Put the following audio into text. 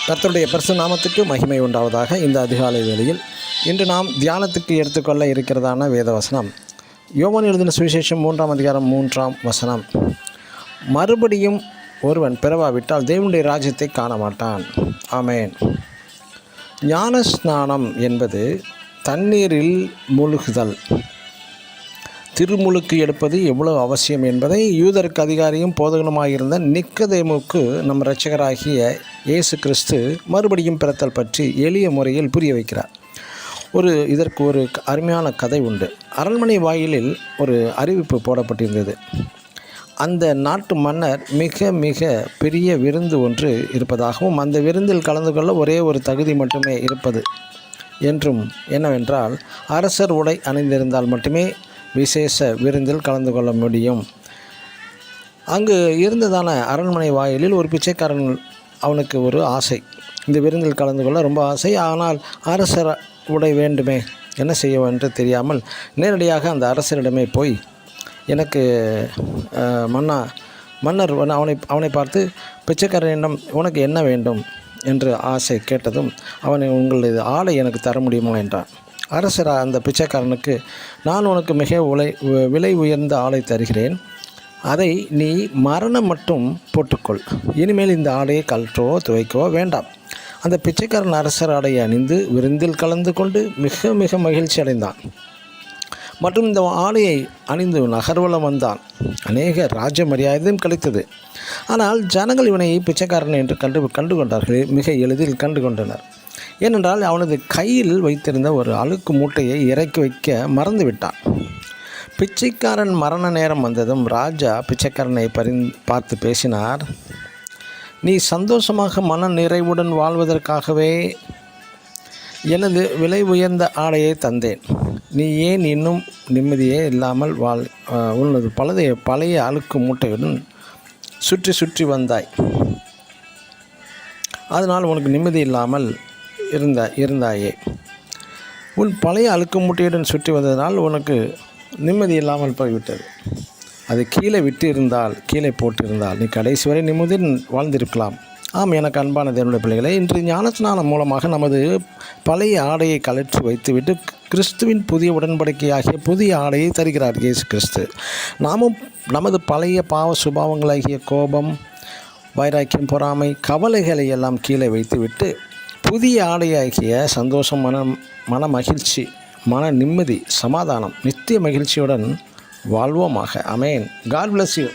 கர்த்தருடைய பரிசு நாமத்துக்கு மகிமை உண்டாவதாக. இந்த அதிகாலை வேளையில் இன்று நாம் தியானத்துக்கு எடுத்துக்கொள்ள இருக்கிறதான வேதவசனம் யோவான் எழுதின சுவிசேஷம் 3ஆம் அதிகாரம் 3ஆம் வசனம். மறுபடியும் ஒருவன் பிறவாவிட்டால் தேவனுடைய ராஜ்யத்தை காண மாட்டான். ஆமேன். ஞான ஸ்நானம் என்பது தண்ணீரில் மூழ்குதல், திருமுழுக்கு எடுப்பது எவ்வளவு அவசியம் என்பதை யூதருக்கு அதிகாரியும் போதகனுமாயிருந்த நிக்கதேமுக்கு நம் இரட்சகராகிய இயேசு கிறிஸ்து மறுபடியும் பிறத்தல் பற்றி எளிய முறையில் புரிய வைக்கிறார். இதற்கு ஒரு அருமையான கதை உண்டு. அரண்மனை வாயிலில் ஒரு அறிவிப்பு போடப்பட்டிருந்தது. அந்த நாட்டு மன்னர் மிக மிக பெரிய விருந்து ஒன்று இருப்பதாகவும் அந்த விருந்தில் கலந்து கொள்ள ஒரே ஒரு தகுதி மட்டுமே இருப்பது என்றும், என்னவென்றால் அரசர் உடை அணிந்திருந்தால் மட்டுமே விசேஷ விருந்தில் கலந்து கொள்ள முடியும். அங்கு இருந்ததான அரண்மனை வாயிலில் ஒரு பிச்சைக்காரன், அவனுக்கு ஒரு ஆசை, இந்த விருந்தில் கலந்து கொள்ள ரொம்ப ஆசை. ஆனால் அரசர் உடை வேண்டுமே, என்ன செய்ய என்று தெரியாமல் நேரடியாக அந்த அரசரிடமே போய், எனக்கு மன்னர் அவனை பார்த்து பிச்சைக்காரனிடம் உனக்கு என்ன வேண்டும் என்று ஆசை கேட்டதும், உங்களது ஆடை எனக்கு தர முடியுமா என்றான். அரசர் அந்த பிச்சைக்காரனுக்கு, நான் உனக்கு மிக விலை உயர்ந்த ஆடை தருகிறேன், அதை நீ மரணம் மட்டும் போட்டுக்கொள், இனிமேல் இந்த ஆடையை கழற்றவோ துவைக்கவோ வேண்டாம். அந்த பிச்சைக்காரன் அரசர் ஆடையை அணிந்து விருந்தில் கலந்து கொண்டு மிக மிக மகிழ்ச்சி அடைந்தான். மற்றும் இந்த ஆடையை அணிந்து நகர்வலம் வந்தான். அநேக ராஜ மரியாதையும் கிடைத்தது. ஆனால் ஜனங்கள் இவனை பிச்சைக்காரன் என்று கண்டு கொண்டார்கள். மிக எளிதில் கண்டு கொண்டனர். ஏனென்றால் அவனது கையில் வைத்திருந்த ஒரு அழுக்கு மூட்டையை இறக்கி வைக்க மறந்து விட்டான். பிச்சைக்காரன் மரண நேரம் வந்ததும் ராஜா பிச்சைக்காரனை பார்த்து பேசினார். நீ சந்தோஷமாக மன நிறைவுடன் வாழ்வதற்காகவே எனது விலை உயர்ந்த ஆடையை தந்தேன். நீ ஏன் இன்னும் நிம்மதியே இல்லாமல் உனது பழைய அழுக்கு மூட்டையுடன் சுற்றி சுற்றி வந்தாய்? அதனால் உனக்கு நிம்மதி இல்லாமல் இருந்தாயே. உன் பழைய அழுக்கு மூட்டையுடன் சுற்றி வந்ததனால் உனக்கு நிம்மதி இல்லாமல் போய்விட்டது. அது கீழே கீழே போட்டிருந்தால் நீ கடைசி வரை நிம்மதியுடன் வாழ்ந்திருக்கலாம். ஆம், எனக்கு அன்பான தேவனுடைய பிள்ளைகளை, இன்று ஞானஸ்நானம் மூலமாக நமது பழைய ஆடையை கழற்றி வைத்துவிட்டு கிறிஸ்துவின் புதிய உடன்படிக்கையாகிய புதிய ஆடையை தருகிறார் இயேசு கிறிஸ்து. நாமும் நமது பழைய பாவ சுபாவங்களாகிய கோபம், வைராக்கியம், பொறாமை, கவலைகளை எல்லாம் கீழே வைத்துவிட்டு புதிய ஆடையாகிய சந்தோஷம், மன மகிழ்ச்சி, மன நிம்மதி, சமாதானம், நித்திய மகிழ்ச்சியுடன் வாழ்வோமாக. ஆமென். God bless you.